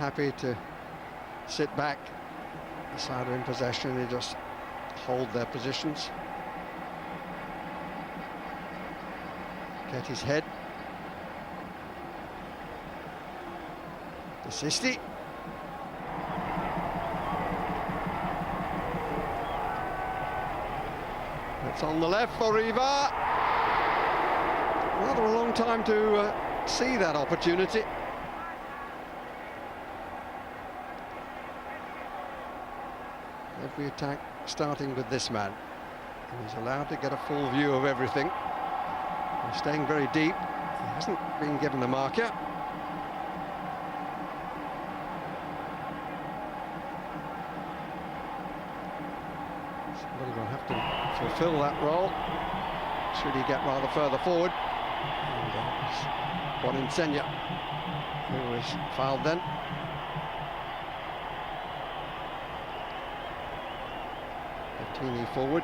happy to sit back. The side are in possession, they just hold their positions. Get his head. Desisti. It's on the left for Riva. Rather a long time to see that opportunity. Every attack starting with this man. And he's allowed to get a full view of everything. He's staying very deep. He hasn't been given the marker. Somebody will have to fulfill that role. Should he get rather further forward? And Boninsegna, who was fouled then. Bertini forward.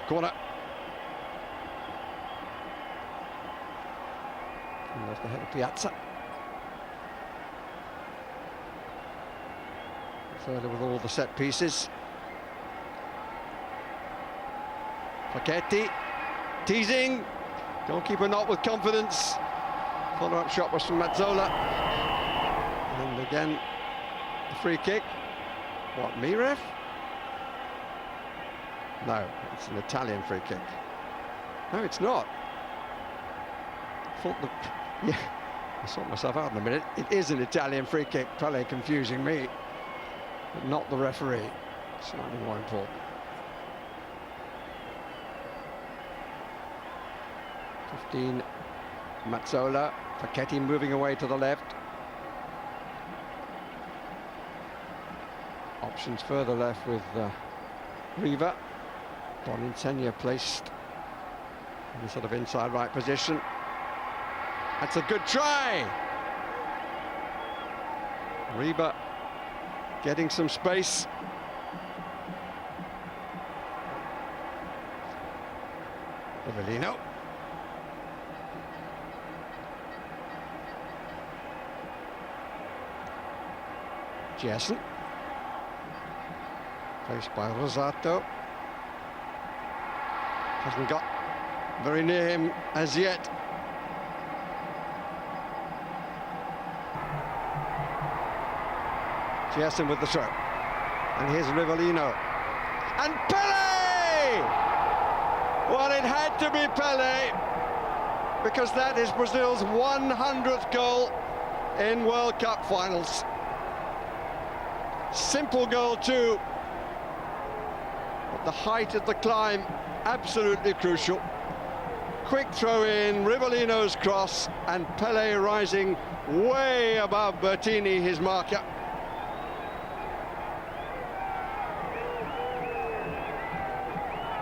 Corner. And off the head of Piazza. Further with all the set pieces. Facchetti, teasing. Goalkeeper not with confidence. Follow-up shot was from Mazzola. And again, the free kick. What, Mirev? No, it's an Italian free kick. No, it's not. Yeah, I sort myself out in a minute. It is an Italian free kick. Pele confusing me, but not the referee. Slightly more important. 15, Mazzola. Facchetti moving away to the left. Options further left with Riva. Boninsegna placed in the sort of inside right position. That's a good try. Riva getting some space. Rivellino. Gerson. Faced by Rosato. Hasn't got very near him as yet. Gerson with the throw. And here's Rivellino. And Pele! Well, it had to be Pele, because that is Brazil's 100th goal in World Cup finals. Simple goal too. But the height of the climb, absolutely crucial. Quick throw in, Rivellino's cross, and Pele rising way above Bertini, his marker.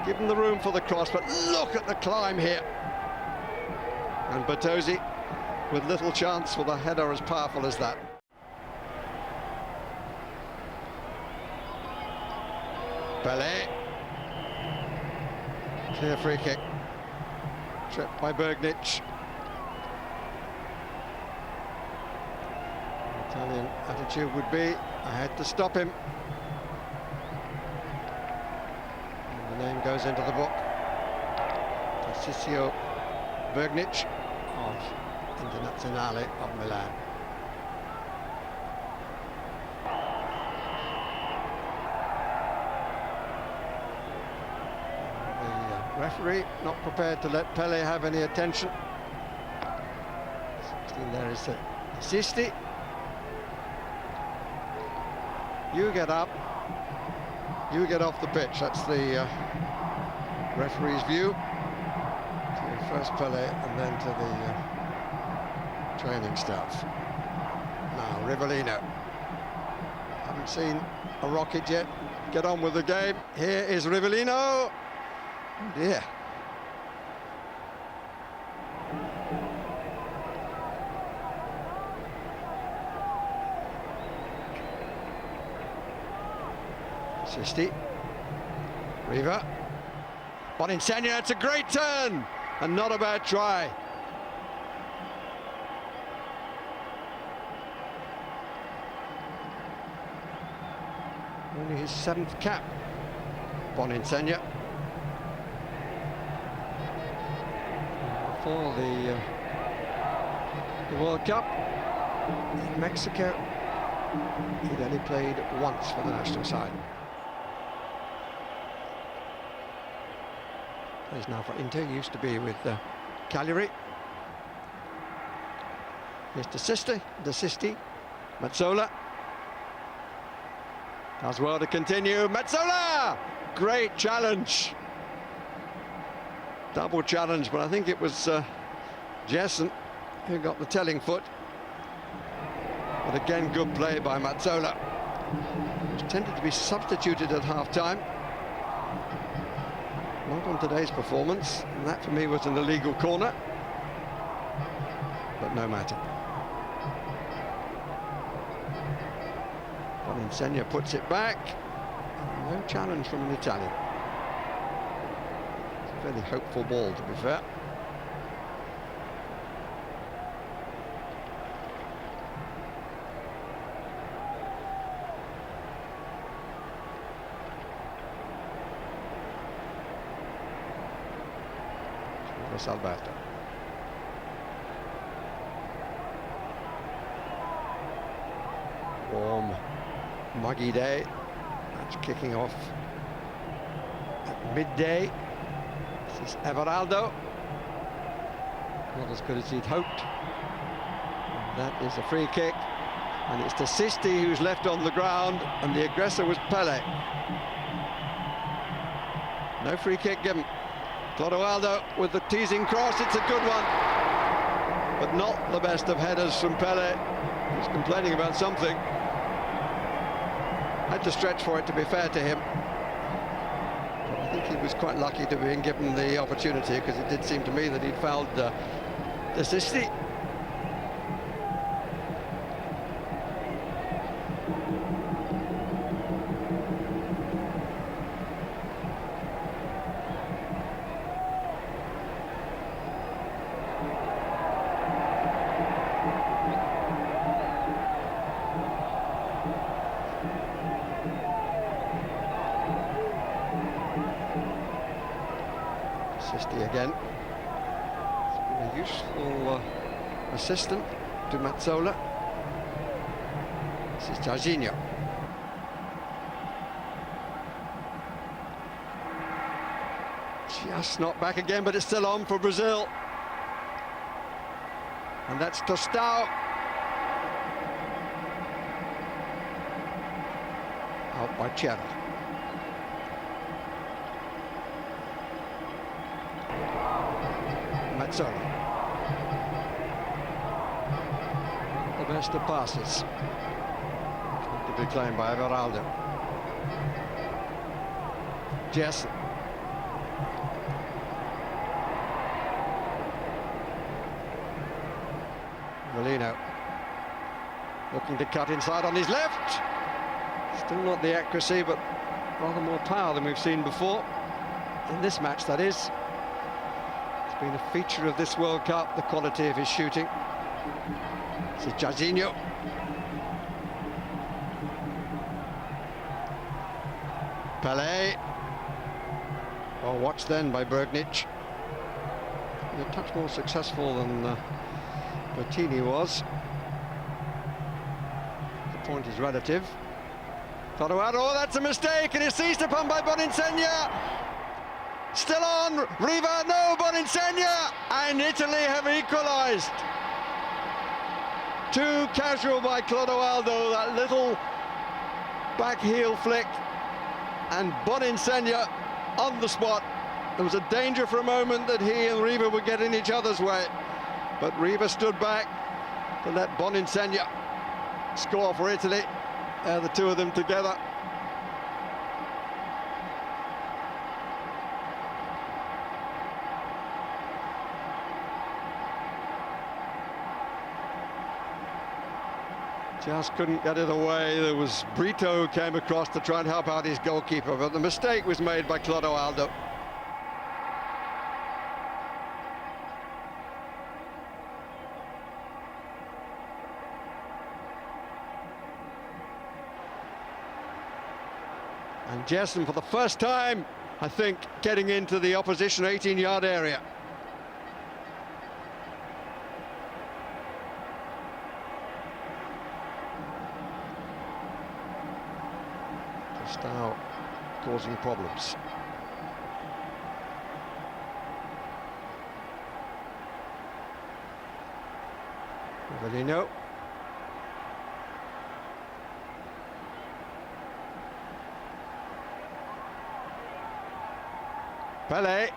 Given the room for the cross, but look at the climb here. And Bertozzi with little chance for the header as powerful as that. Pelé. Clear free kick. Tripped by Bergnic. Italian attitude would be, I had to stop him. And the name goes into the book. Tarcisio Bergnic of Internazionale of Milan. Referee not prepared to let Pele have any attention. 16 there is Desisti. You get up, you get off the pitch. That's the referee's view. To first Pele and then to the training staff. Now Rivellino. Haven't seen a rocket yet. Get on with the game. Here is Rivellino. Oh dear. Sisti. Riva. Boninsegna, it's a great turn and not a bad try. Only his 7th cap. Boninsegna. For the World Cup in Mexico, he'd only played once for the national side. He's now for Inter, used to be with Cagliari. Here's De Sisti, Mazzola. Does well to continue, Mazzola! Great challenge. Double challenge, but I think it was Gerson who got the telling foot. But again, good play by Mazzola. He was tended to be substituted at half-time. Not on today's performance, and that for me was an illegal corner. But no matter. Boninsegna puts it back. No challenge from an Italian. It's a fairly hopeful ball, to be fair. Carlos Alberto. Warm, muggy day. Match kicking off at midday. This is Everaldo. Not as good as he'd hoped. And that is a free kick. And it's De Sisti who's left on the ground, and the aggressor was Pele. No free kick given. Clodoaldo with the teasing cross, it's a good one. But not the best of headers from Pele. He's complaining about something. Had to stretch for it, to be fair to him. But I think he was quite lucky to be given the opportunity, because it did seem to me that he'd fouled De Sisti. Again, it's been a useful assistant to Mazzola. This is Jairzinho. Just not back again, but it's still on for Brazil. And that's Tostão. Out by Cherra. Mazzola. The best of passes. To be claimed by Everaldo. Gerson. Molino. Looking to cut inside on his left. Still not the accuracy, but rather more power than we've seen before. In this match, that is. It's been a feature of this World Cup, the quality of his shooting. This is Jairzinho. Pele. Well watched then by Bergnic. A touch more successful than Bertini was. The point is relative. Oh, that's a mistake, and it's seized upon by Boninsegna. Still on, Riva, no, Boninsegna, and Italy have equalised. Too casual by Clodoaldo, that little back heel flick, and Boninsegna on the spot. There was a danger for a moment that he and Riva would get in each other's way, but Riva stood back to let Boninsegna score for Italy. The two of them together. Just couldn't get it away. There was Brito who came across to try and help out his goalkeeper, but the mistake was made by Clodoaldo. And Gerson, for the first time, I think, getting into the opposition 18-yard area. Just now causing problems. Jairzinho. Pele.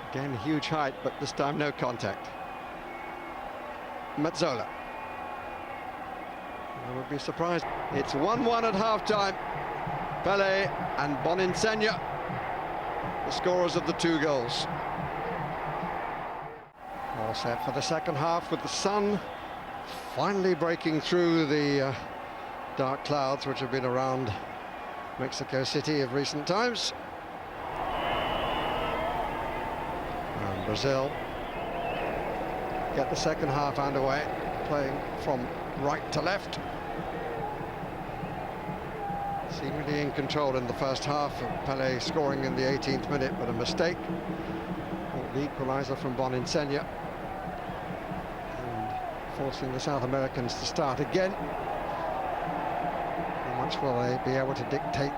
Again, huge height, but this time no contact. Mazzola. I would be surprised. It's 1-1 at half-time. Pele and Boninsegna, the scorers of the 2 goals. All set for the second half, with the sun finally breaking through the dark clouds which have been around Mexico City of recent times. And Brazil get the second half underway, playing from right to left. Seemingly in control in the first half, Pele scoring in the 18th minute, but a mistake. The equalizer from Boninsegna, and forcing the South Americans to start again. How much will they be able to dictate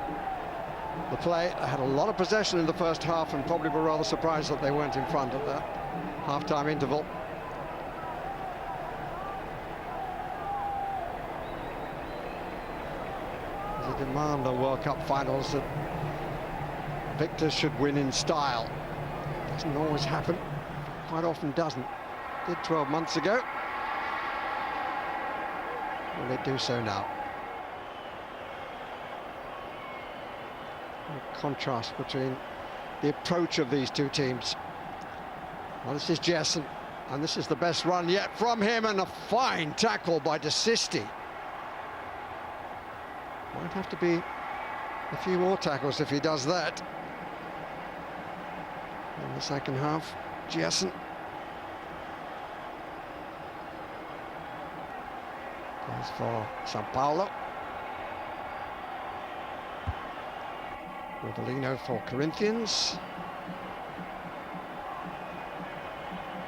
the play? They had a lot of possession in the first half and probably were rather surprised that they weren't in front at that half-time interval. There's a demand on World Cup finals that victors should win in style. Doesn't always happen, quite often doesn't. Did 12 months ago. Will it do so now? A contrast between the approach of these 2 teams. Well, this is Gerson, and this is the best run yet from him, and a fine tackle by De Sisti. Might have to be a few more tackles if he does that. In the second half, Gerson. Goes for Sao Paulo. Rodolino for Corinthians.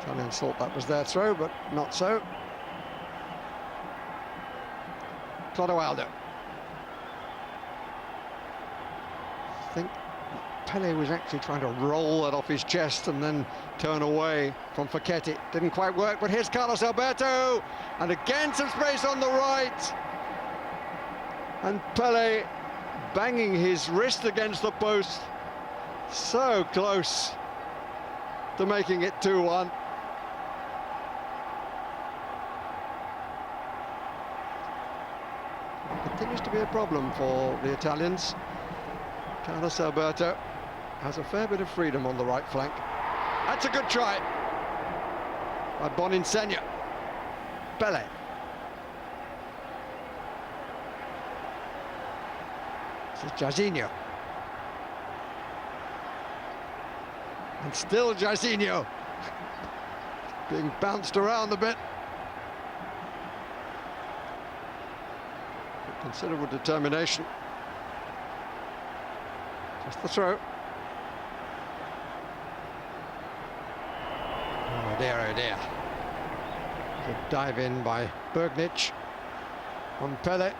Italians thought that was their throw, but not so. Clodoaldo. I think Pele was actually trying to roll that off his chest and then turn away from Facchetti. Didn't quite work, but here's Carlos Alberto, and again some space on the right. And Pele banging his wrist against the post. So close to making it 2-1. Continues to be a problem for the Italians. Carlos Alberto has a fair bit of freedom on the right flank. That's a good try by Boninsegna. Pele. This is Jairzinho. And still Jairzinho. Being bounced around a bit. With considerable determination. Just the throw. Oh dear, oh dear. Good dive in by Bergnic on Pele.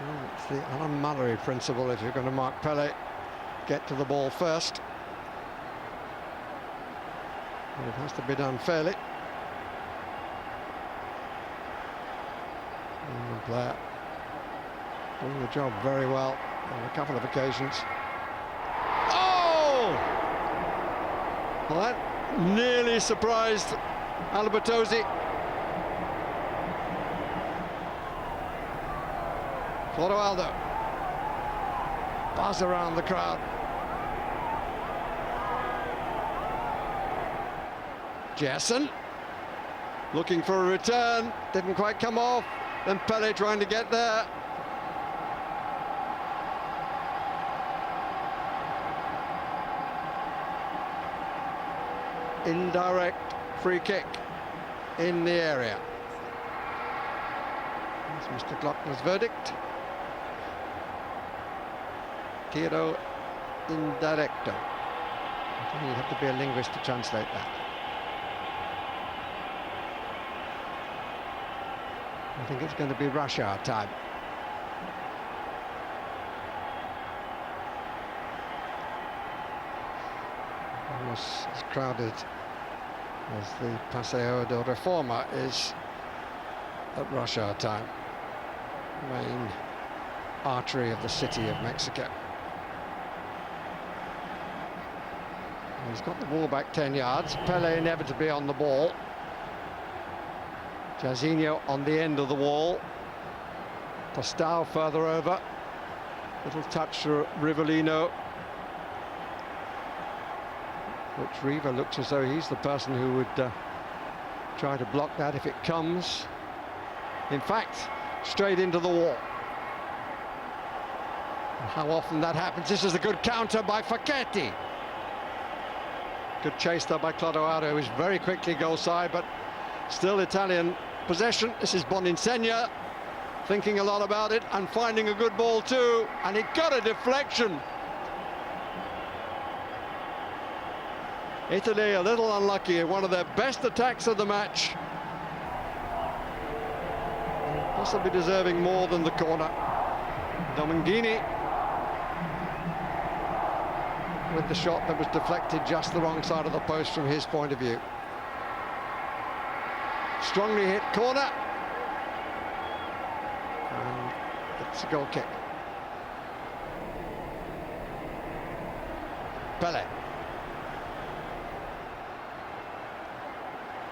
Well, it's the Alan Mallory principle. If you're going to mark Pele, get to the ball first. And it has to be done fairly. And the player doing the job very well on a couple of occasions. Oh! Well, that nearly surprised Albertozzi. Clodoaldo. Buzz around the crowd. Gerson looking for a return, didn't quite come off. Then Pele trying to get there. Indirect free kick in the area. That's Mr. Glockner's verdict. Tiro indirecto. I think you'd have to be a linguist to translate that. I think it's going to be rush hour time. Almost as crowded as the Paseo de Reforma is at rush hour time. Main artery of the city of Mexico. He's got the ball back 10 yards. Pele inevitably on the ball. Jairzinho on the end of the wall. Tostao further over. Little touch to Rivellino. Which Riva looks as though he's the person who would try to block that if it comes. In fact, straight into the wall. And how often that happens. This is a good counter by Facchetti. Good chase there by Clodoaldo, who's very quickly goal side, but still Italian possession. This is Boninsegna, thinking a lot about it and finding a good ball too, and it got a deflection. Italy a little unlucky in one of their best attacks of the match. Possibly deserving more than the corner. Dominguini with the shot that was deflected just the wrong side of the post from his point of view. Strongly hit corner. And it's a goal kick. Pele.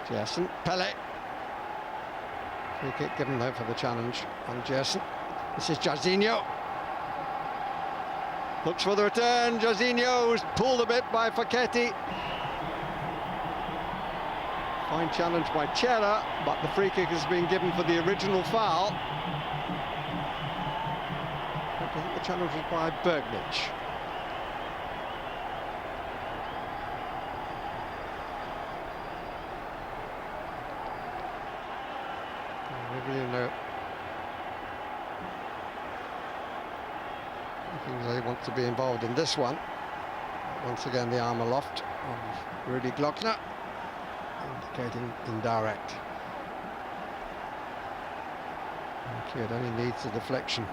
Gerson, Pele. Free kick given though for the challenge on Gerson. This is Jairzinho. Looks for the return. Jairzinho was pulled a bit by Facchetti. Fine challenge by Chera, but the free kick has been given for the original foul. I think the challenge was by Bergnich. Rivellino. They want to be involved in this one. Once again, the arm aloft of Rudi Glockner, indicating indirect. Okay, it only needs a deflection.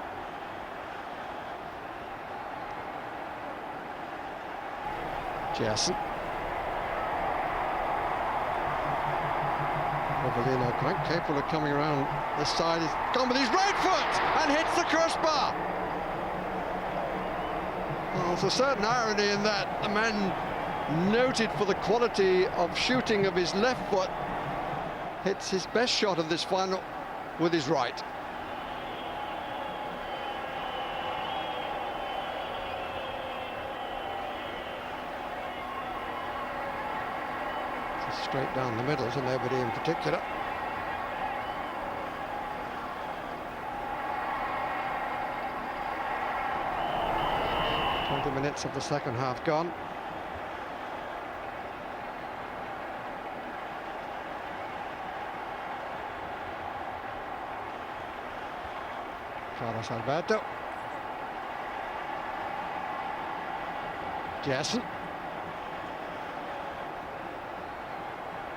Gerson. Rivellino quite capable of coming around this side. He's gone with his right foot and hits the crossbar. Well, there's a certain irony in that. The man noted for the quality of shooting of his left foot hits his best shot of this final with his right. It's straight down the middle to nobody in particular. Minutes of the second half gone. Carlos Alberto. Gérson.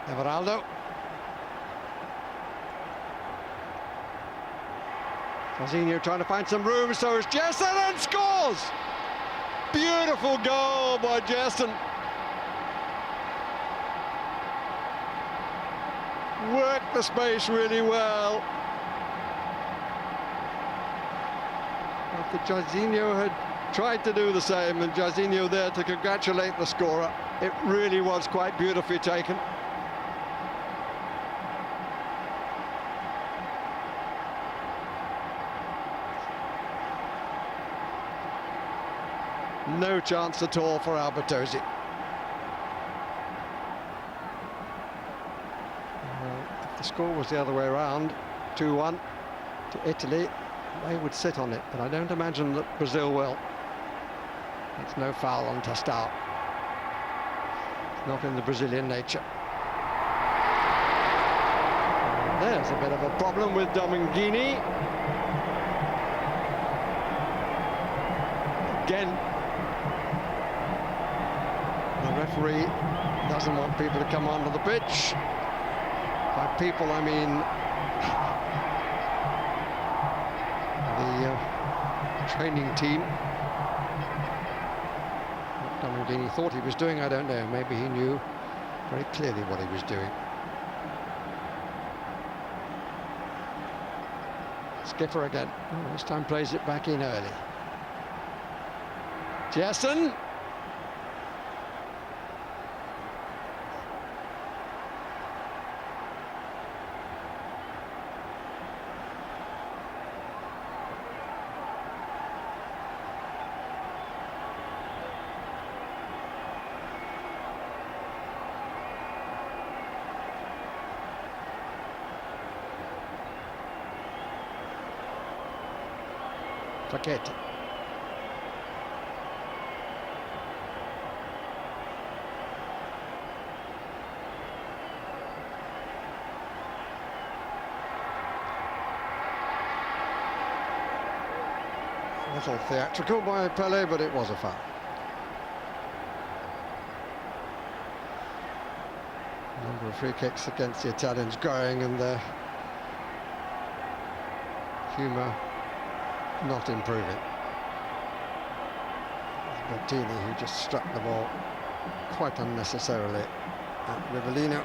Everaldo. Jairzinho trying to find some room, so is Gerson, and scores! Beautiful goal by Gerson. Worked the space really well. After Jairzinho had tried to do the same, and Jairzinho there to congratulate the scorer. It really was quite beautifully taken. No chance at all for Albertosi. If the score was the other way around, 2-1 to Italy, they would sit on it, but I don't imagine that Brazil will. It's no foul on Tostao. It's not in the Brazilian nature. And there's a bit of a problem with Dominguini. again. The referee doesn't want people to come onto the pitch. By people, I mean the training team. What Dominic thought he was doing, I don't know. Maybe he knew very clearly what he was doing. Skipper again. Oh, this time plays it back in early. Gerson. Forget. A little theatrical by Pele, but it was a foul. A number of free kicks against the Italians growing, and their humour not improving. Bertini, who just struck the ball quite unnecessarily at Rivellino.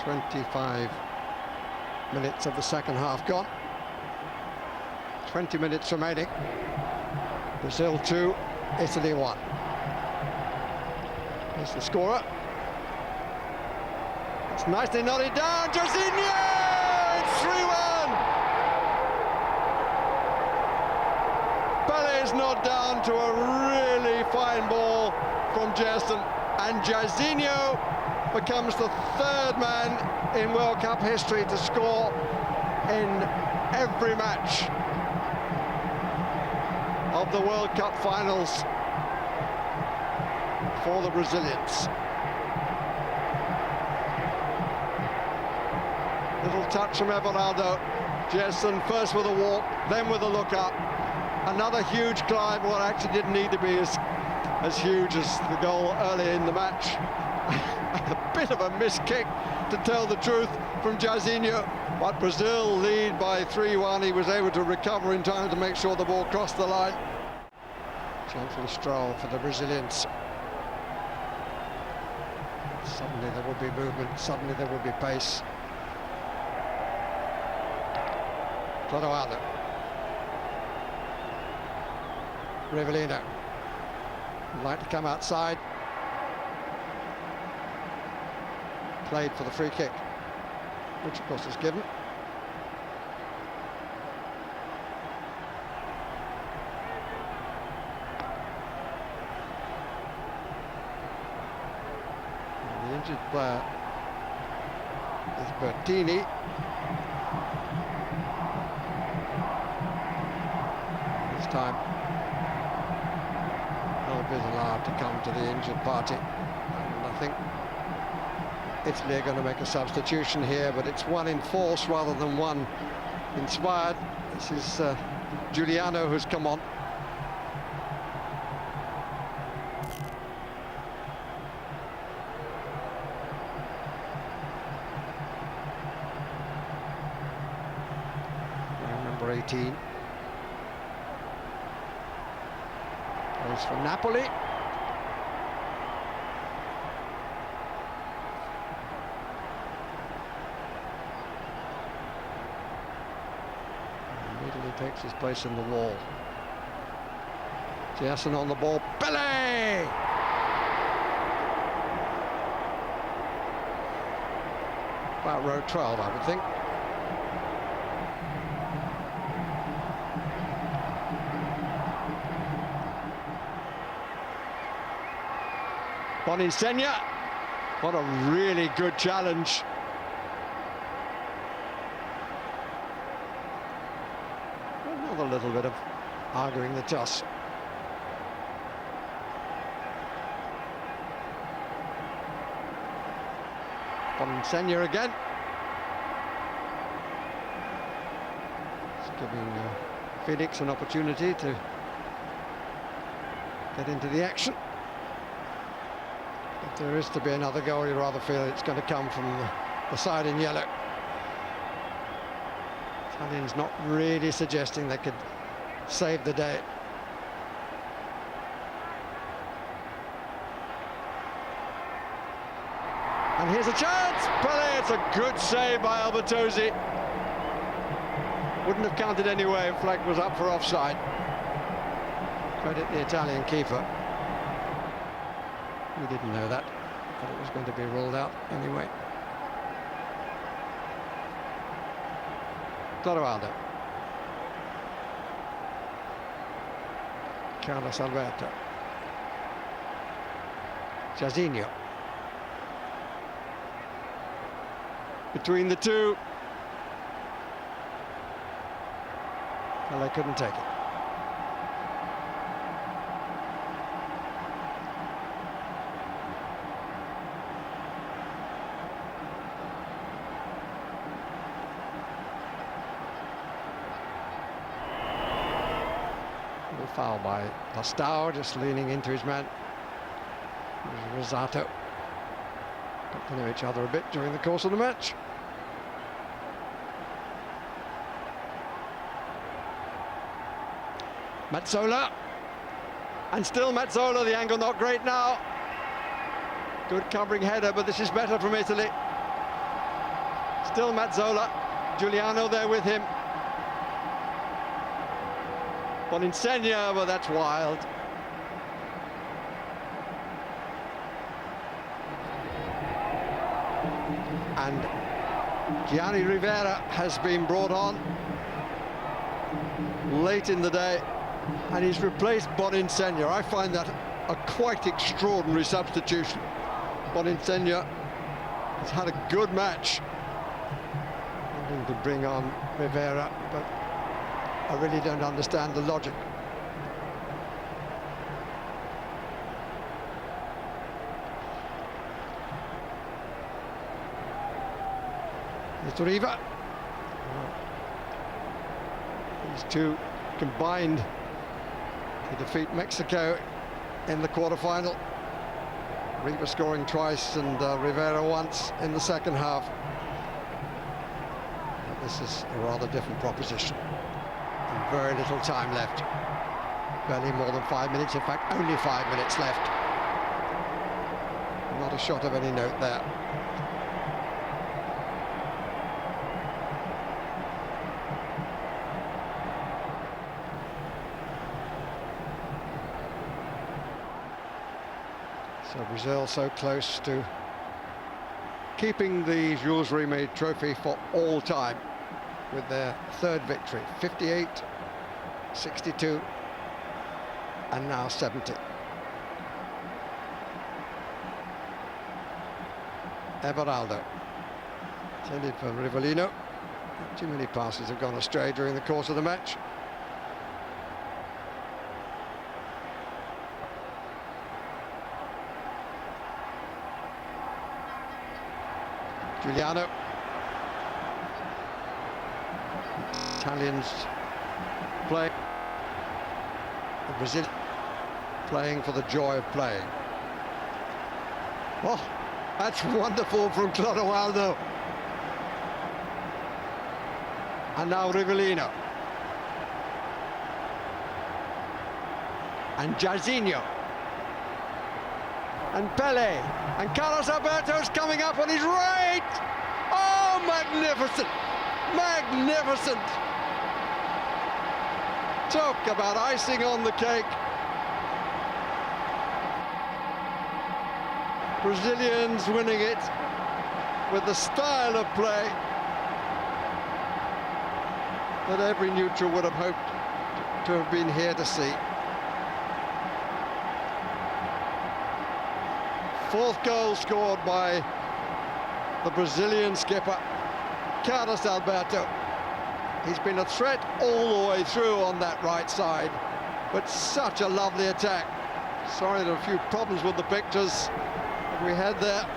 "25 minutes of the second half gone. 20 minutes remaining. Brazil 2, Italy 1. Here's the scorer. It's nicely nodded down. Jairzinho! It's 3-1. Pele is knocked down to a really fine ball from Gerson, and Jairzinho becomes the third man in World Cup history to score in every match of the World Cup finals for the Brazilians. Little touch from Everaldo. Gerson first with a walk, then with a look up. Another huge climb, what actually didn't need to be as huge as the goal early in the match. A bit of a missed kick, to tell the truth, from Jairzinho, but Brazil lead by 3-1. He was able to recover in time to make sure the ball crossed the line. Gentle stroll for the Brazilians. Suddenly there will be movement, suddenly there will be pace. Clodoaldo. Rivellino. Would like to come outside. Played for the free kick, which of course is given. And the injured player is Bertini. This time, help is allowed to come to the injured party, and I think Italy are going to make a substitution here, but it's one in force rather than one inspired. This is Giuliano who's come on. Number 18. Plays for Napoli. Takes his place in the wall. Gerson on the ball. Pele! About row 12, I would think. Boninsegna. What a really good challenge. A little bit of arguing the toss. Boninsegna again. It's giving Felix an opportunity to get into the action. If there is to be another goal, you rather feel it's going to come from the side in yellow. Italians not really suggesting they could save the day. And here's a chance! Pele, it's a good save by Albertozzi. Wouldn't have counted anyway if flag was up for offside. Credit the Italian keeper. We didn't know that, but it was going to be ruled out anyway. Alberto. Carlos Alberto. Jairzinho. Between the two. Pele couldn't take it. Foul by Pastau, just leaning into his man. Rosato. Got to know each other a bit during the course of the match. Mazzola. And still Mazzola, the angle not great now. Good covering header, but this is better from Italy. Still Mazzola. Giuliano there with him. Boninsegna, but that's wild. And Gianni Rivera has been brought on late in the day, and he's replaced Boninsegna. I find that a quite extraordinary substitution. Boninsegna has had a good match. Wanting to bring on Rivera, but I really don't understand the logic. It's Riva. These two combined to defeat Mexico in the quarter-final. Riva scoring twice and Rivera once in the second half. But this is a rather different proposition. And very little time left. Barely more than 5 minutes, in fact only 5 minutes left. Not a shot of any note there. So Brazil so close to keeping the Jules Rimet Trophy for all time with their third victory, 58, 62, and now 70. Everaldo, intended for Rivellino. Not too many passes have gone astray during the course of the match. Giuliano. Italians play. The Brazil playing for the joy of playing. Oh, that's wonderful from Clodoaldo. And now Rivellino. And Jairzinho. And Pele, and Carlos Alberto's coming up on his right. Oh, magnificent, magnificent. Talk about icing on the cake. Brazilians winning it with the style of play that every neutral would have hoped to have been here to see. Fourth goal scored by the Brazilian skipper, Carlos Alberto. He's been a threat all the way through on that right side, but such a lovely attack. Sorry, there are a few problems with the pictures that we had there.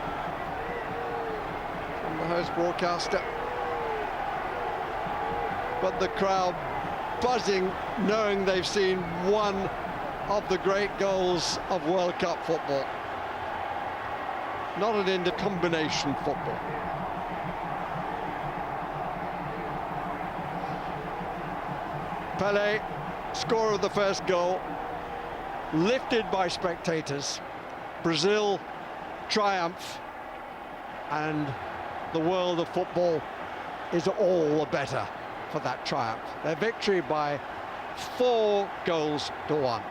host broadcaster. But the crowd buzzing, knowing they've seen one of the great goals of World Cup football. Not an inter-combination football. Pele, scorer of the first goal, lifted by spectators. Brazil triumph, and the world of football is all the better for that triumph. Their victory by 4 goals to 1.